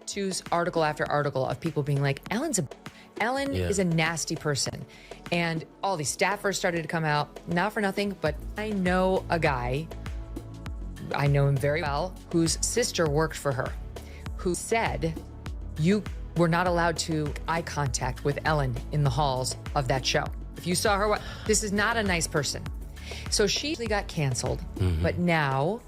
to article after article of people being like, Ellen is a nasty person. And all these staffers started to come out, not for nothing, but I know a guy, I know him very well, whose sister worked for her, who said, you were not allowed to eye contact with Ellen in the halls of that show. If you saw her, this is not a nice person. So she got canceled, but now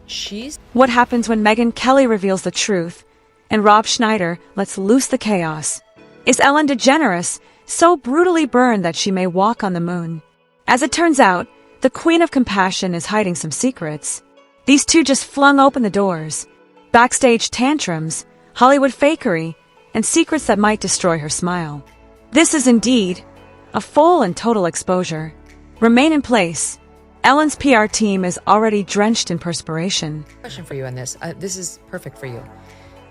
she's... What happens when Megyn Kelly reveals the truth and Rob Schneider lets loose the chaos? Is Ellen DeGeneres so brutally burned that she may walk on the moon? As it turns out, the Queen of Compassion is hiding some secrets. These two just flung open the doors. Backstage tantrums, Hollywood fakery, and secrets that might destroy her smile. This is indeed a full and total exposure. Remain in place. Ellen's PR team is already drenched in perspiration. Question for you on this. This is perfect for you.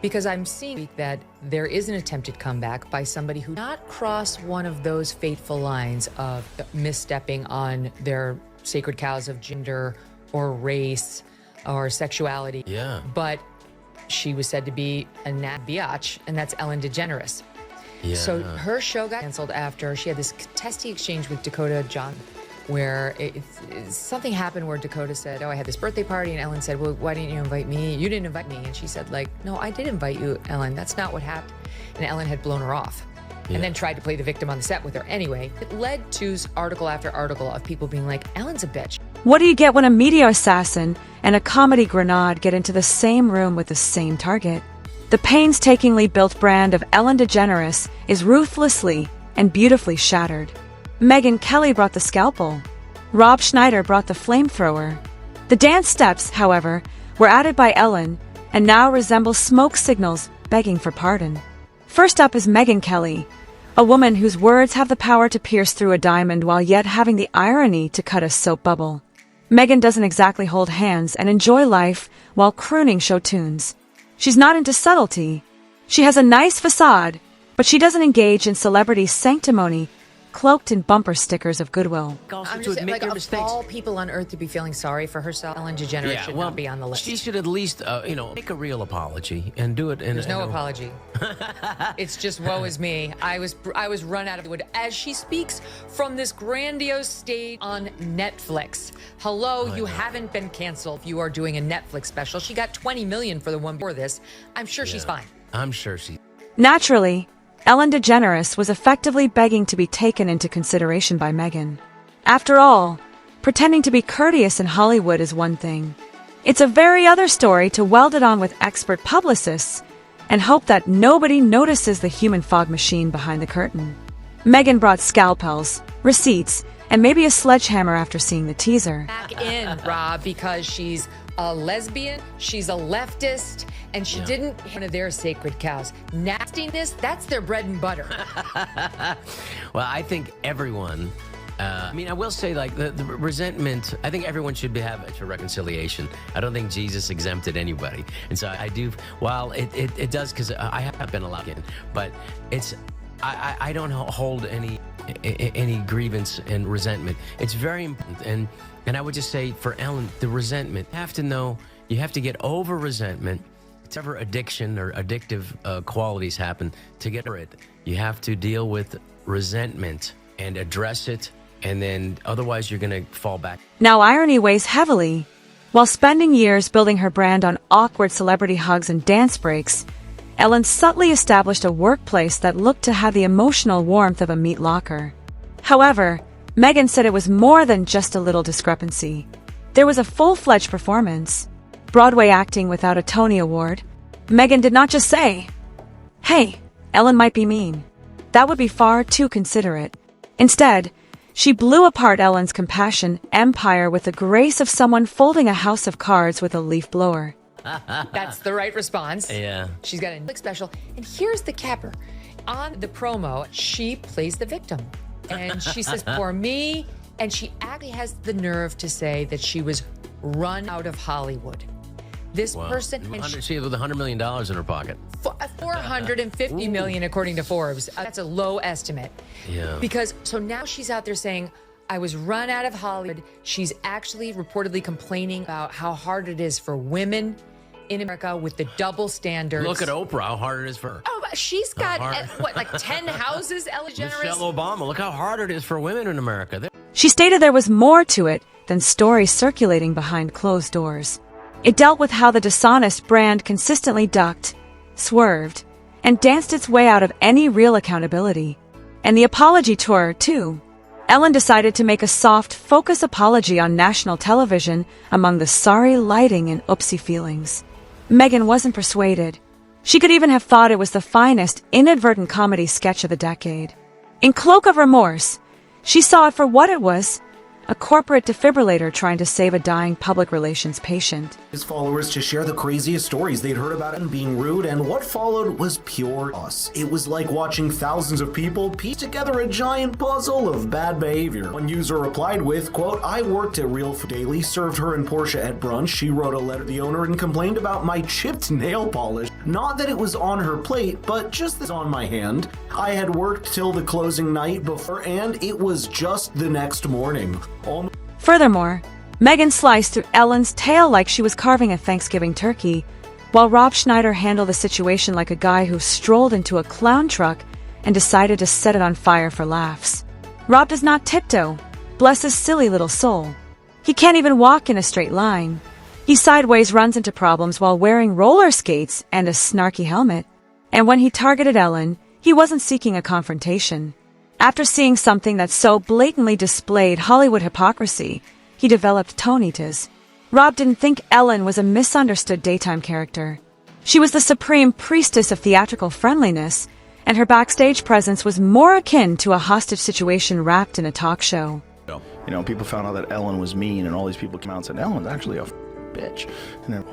Because I'm seeing that there is an attempted comeback by somebody who not cross one of those fateful lines of misstepping on their sacred cows of gender or race or sexuality. Yeah. But she was said to be a biatch, and that's Ellen DeGeneres. Yeah. So her show got canceled after she had this testy exchange with Dakota Johnson, where something happened where Dakota said, oh, I had this birthday party, and Ellen said, well, why didn't you invite me? You didn't invite me. And she said, like, no, I did invite you, Ellen. That's not what happened. And Ellen had blown her off and then tried to play the victim on the set with her. Anyway, it led to article after article of people being like, Ellen's a bitch. What do you get when a media assassin and a comedy grenade get into the same room with the same target? The painstakingly built brand of Ellen DeGeneres is ruthlessly and beautifully shattered. Megyn Kelly brought the scalpel. Rob Schneider brought the flamethrower. The dance steps, however, were added by Ellen and now resemble smoke signals begging for pardon. First up is Megyn Kelly, a woman whose words have the power to pierce through a diamond while yet having the irony to cut a soap bubble. Megyn doesn't exactly hold hands and enjoy life while crooning show tunes. She's not into subtlety. She has a nice facade, but she doesn't engage in celebrity sanctimony cloaked in bumper stickers of goodwill. I'm just saying, like, of all people on earth to be feeling sorry for herself, Ellen DeGeneres should not be on the list. She should at least, make a real apology and do it. There's no apology. It's just woe is me. I was run out of wood as she speaks from this grandiose stage on Netflix. Hello, you haven't been canceled. You are doing a Netflix special. She got $20 million for the one before this. I'm sure she's fine. I'm sure she... Naturally, Ellen DeGeneres was effectively begging to be taken into consideration by Megyn. After all, pretending to be courteous in Hollywood is one thing. It's a very other story to weld it on with expert publicists and hope that nobody notices the human fog machine behind the curtain. Megyn brought scalpels, receipts, and maybe a sledgehammer after seeing the teaser. Back in, Rob, because she's a lesbian, she's a leftist, and she didn't one of their sacred cows. Nastiness, that's their bread and butter. Well, I think everyone... I will say, like, the resentment, I think everyone should have a reconciliation. I don't think Jesus exempted anybody. And so I do, while it does, because I have been allowed in, but I don't hold any grievance and resentment. It's very important. And I would just say for Ellen, the resentment, you have to know, you have to get over resentment. Whatever addiction or addictive qualities happen, to get over it, you have to deal with resentment and address it. And then otherwise you're going to fall back. Now irony weighs heavily. While spending years building her brand on awkward celebrity hugs and dance breaks, Ellen subtly established a workplace that looked to have the emotional warmth of a meat locker. However, Megyn said it was more than just a little discrepancy. There was a full-fledged performance. Broadway acting without a Tony Award. Megyn did not just say, "Hey, Ellen might be mean." That would be far too considerate. Instead, she blew apart Ellen's compassion empire with the grace of someone folding a house of cards with a leaf blower. That's the right response. Yeah. She's got a Netflix special. And here's the capper. On the promo, she plays the victim. And she says, for me, and she actually has the nerve to say that she was run out of Hollywood. This person... She had $100 million in her pocket. $450 million, according to Forbes. That's a low estimate. Yeah. Because, so now she's out there saying, I was run out of Hollywood. She's actually reportedly complaining about how hard it is for women in America with the double standards. Look at Oprah, how hard it is for her. Oh, but she's got, like 10 houses, Ellen DeGeneres? Michelle Obama, look how hard it is for women in America. She stated there was more to it than stories circulating behind closed doors. It dealt with how the dishonest brand consistently ducked, swerved, and danced its way out of any real accountability. And the apology tour, too. Ellen decided to make a soft, focus apology on national television among the sorry lighting and oopsie feelings. Megyn wasn't persuaded. She could even have thought it was the finest inadvertent comedy sketch of the decade. In cloak of remorse, she saw it for what it was, a corporate defibrillator trying to save a dying public relations patient. His followers to share the craziest stories they'd heard about him being rude, and what followed was pure chaos. It was like watching thousands of people piece together a giant puzzle of bad behavior. One user replied with, quote, "I worked at Real Food Daily, served her and Portia at brunch. She wrote a letter to the owner and complained about my chipped nail polish. Not that it was on her plate, but just this on my hand. I had worked till the closing night before, and it was just the next morning." Furthermore, Megyn sliced through Ellen's tail like she was carving a Thanksgiving turkey, while Rob Schneider handled the situation like a guy who strolled into a clown truck and decided to set it on fire for laughs. Rob does not tiptoe, bless his silly little soul. He can't even walk in a straight line. He sideways runs into problems while wearing roller skates and a snarky helmet. And when he targeted Ellen, he wasn't seeking a confrontation. After seeing something that so blatantly displayed Hollywood hypocrisy, he developed tonitas. Rob didn't think Ellen was a misunderstood daytime character. She was the supreme priestess of theatrical friendliness, and her backstage presence was more akin to a hostage situation wrapped in a talk show. You know, people found out that Ellen was mean, and all these people came out and said, Ellen's actually a bitch. And then,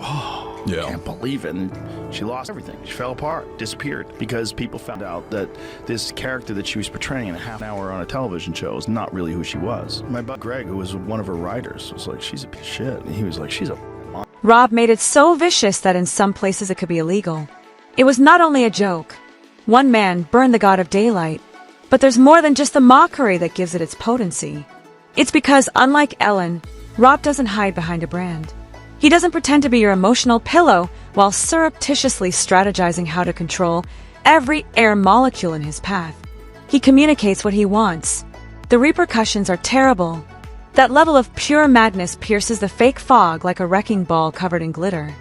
can't believe it. And she lost everything. She fell apart, disappeared, because people found out that this character that she was portraying in a half hour on a television show is not really who she was. My buddy Greg, who was one of her writers, was like, she's a piece of shit. And he was like, she's a mom. Rob made it so vicious that in some places it could be illegal. It was not only a joke. One man burned the god of daylight. But there's more than just the mockery that gives it its potency. It's because, unlike Ellen, Rob doesn't hide behind a brand. He doesn't pretend to be your emotional pillow while surreptitiously strategizing how to control every air molecule in his path. He communicates what he wants. The repercussions are terrible. That level of pure madness pierces the fake fog like a wrecking ball covered in glitter.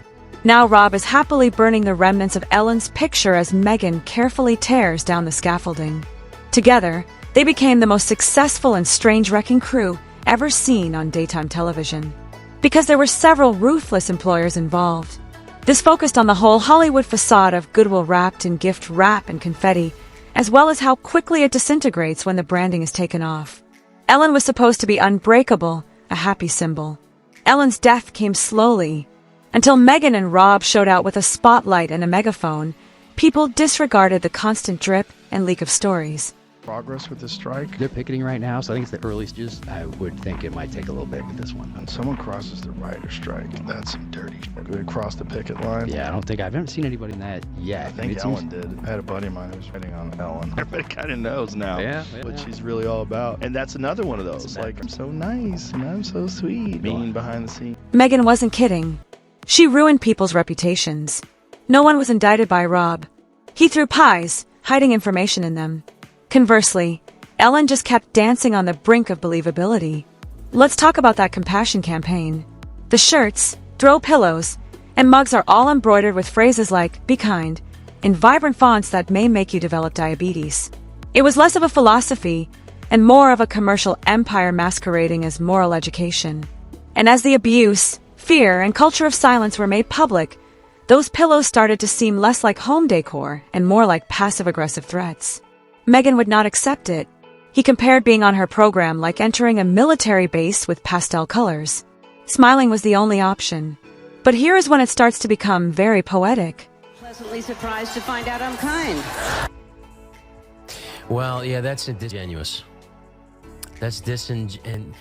Now Rob is happily burning the remnants of Ellen's picture as Megyn carefully tears down the scaffolding. Together, they became the most successful and strange wrecking crew ever seen on daytime television. Because there were several ruthless employers involved. This focused on the whole Hollywood facade of goodwill wrapped in gift wrap and confetti, as well as how quickly it disintegrates when the branding is taken off. Ellen was supposed to be unbreakable, a happy symbol. Ellen's death came slowly. Until Megyn and Rob showed out with a spotlight and a megaphone, people disregarded the constant drip and leak of stories. Progress with the strike. They're picketing right now, so I think it's the early stages. I would think it might take a little bit with this one. When someone crosses the writer's strike, that's some dirty shit. They cross the picket line. Yeah, I haven't seen anybody in that yet. I think Ellen did. I had a buddy of mine who was writing on Ellen. Everybody kind of knows now what she's really all about. And that's another one of those. Like, I'm so nice and I'm so sweet. Mean behind the scenes. Megyn wasn't kidding. She ruined people's reputations. No one was indicted by Rob. He threw pies, hiding information in them. Conversely, Ellen just kept dancing on the brink of believability. Let's talk about that compassion campaign. The shirts, throw pillows, and mugs are all embroidered with phrases like, be kind, in vibrant fonts that may make you develop diabetes. It was less of a philosophy and more of a commercial empire masquerading as moral education. And as the abuse, fear, and culture of silence were made public, those pillows started to seem less like home decor and more like passive-aggressive threats. Megyn would not accept it. He compared being on her program like entering a military base with pastel colors. Smiling was the only option. But here is when it starts to become very poetic. Pleasantly surprised to find out I'm kind. Well, yeah, that's disingenuous. That's disingenuous.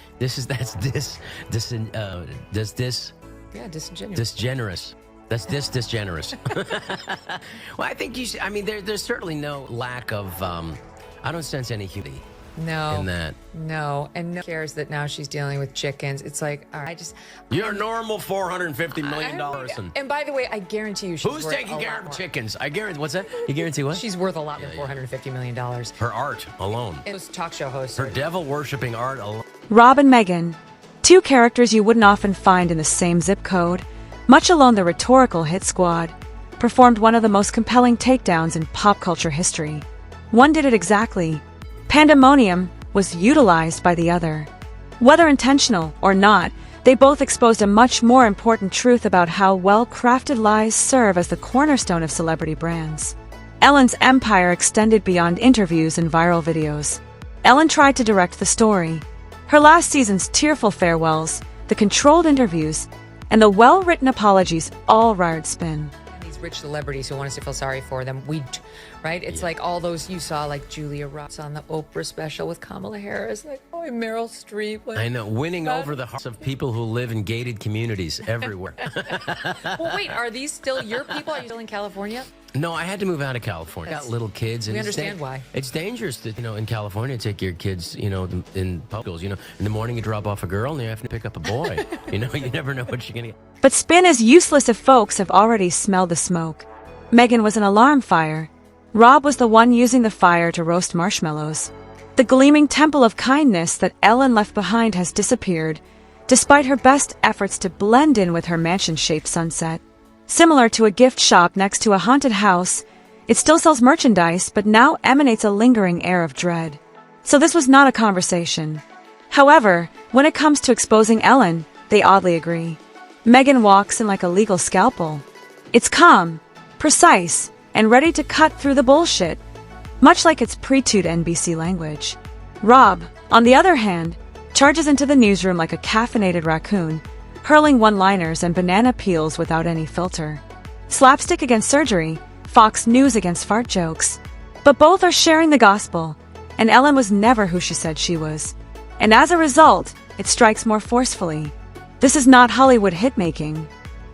Yeah, disingenuous. Disgenerous. That's disgenerous. Well, I think you should, I mean, there's certainly no lack of, I don't sense any humility No. in that. No, and no one cares that now she's dealing with chickens. It's like, all right, You're a normal $450 million person. And by the way, I guarantee you she's Who's worth taking a care lot of more. chickens? I guarantee. What's that? You guarantee what? She's worth a lot than $450 million. Her art alone. Those talk show hosts. Her devil-worshipping art alone. Rob and Megyn, two characters you wouldn't often find in the same zip code, much alone the rhetorical hit squad, performed one of the most compelling takedowns in pop culture history. One did it exactly. Pandemonium was utilized by the other. Whether intentional or not, they both exposed a much more important truth about how well-crafted lies serve as the cornerstone of celebrity brands. Ellen's empire extended beyond interviews and viral videos. Ellen tried to direct the story. Her last season's tearful farewells, the controlled interviews, and the well-written apologies all reared spin. These rich celebrities who want us to feel sorry for them. Right? It's like all those you saw, like Julia Roberts on the Oprah special with Kamala Harris, like, oh, and Meryl Streep. Like, I know, winning over the hearts of people who live in gated communities everywhere. Well, wait, are these still your people? Are you still in California? No, I had to move out of California. I got little kids. And We understand why. It's dangerous to, in California, take your kids, in public schools. In the morning you drop off a girl and you have to pick up a boy. You never know what you're going to get. But spin is useless if folks have already smelled the smoke. Megyn was an alarm fire. Rob was the one using the fire to roast marshmallows. The gleaming temple of kindness that Ellen left behind has disappeared, despite her best efforts to blend in with her mansion-shaped sunset. Similar to a gift shop next to a haunted house, it still sells merchandise, but now emanates a lingering air of dread. So this was not a conversation. However, when it comes to exposing Ellen, they oddly agree. Megyn walks in like a legal scalpel. It's calm, precise, and ready to cut through the bullshit, much like its pre-tuned NBC language. Rob, on the other hand, charges into the newsroom like a caffeinated raccoon, hurling one-liners and banana peels without any filter. Slapstick against surgery, Fox News against fart jokes. But both are sharing the gospel, and Ellen was never who she said she was. And as a result, it strikes more forcefully. This is not Hollywood hit-making.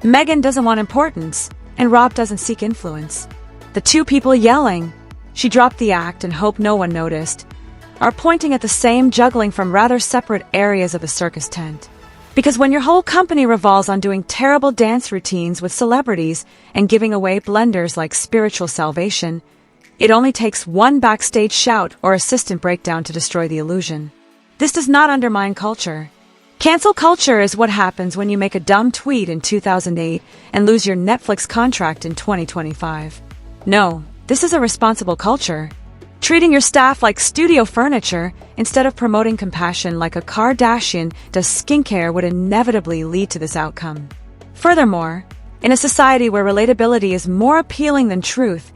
Megyn doesn't want importance, and Rob doesn't seek influence. The two people yelling, she dropped the act and hoped no one noticed, are pointing at the same, juggling from rather separate areas of the circus tent. Because when your whole company revolves on doing terrible dance routines with celebrities and giving away blenders like spiritual salvation, it only takes one backstage shout or assistant breakdown to destroy the illusion. This does not undermine culture. Cancel culture is what happens when you make a dumb tweet in 2008 and lose your Netflix contract in 2025. No, this is a responsible culture. Treating your staff like studio furniture instead of promoting compassion like a Kardashian does skincare would inevitably lead to this outcome. Furthermore, in a society where relatability is more appealing than truth,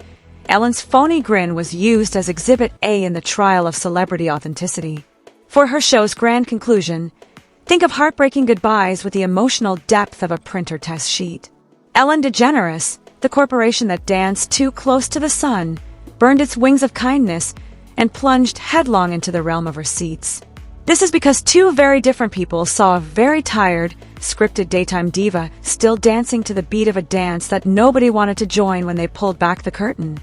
Ellen's phony grin was used as Exhibit A in the trial of celebrity authenticity. For her show's grand conclusion, think of heartbreaking goodbyes with the emotional depth of a printer test sheet. Ellen DeGeneres, the corporation that danced too close to the sun, burned its wings of kindness and plunged headlong into the realm of receipts. This is because two very different people saw a very tired, scripted daytime diva still dancing to the beat of a dance that nobody wanted to join when they pulled back the curtain.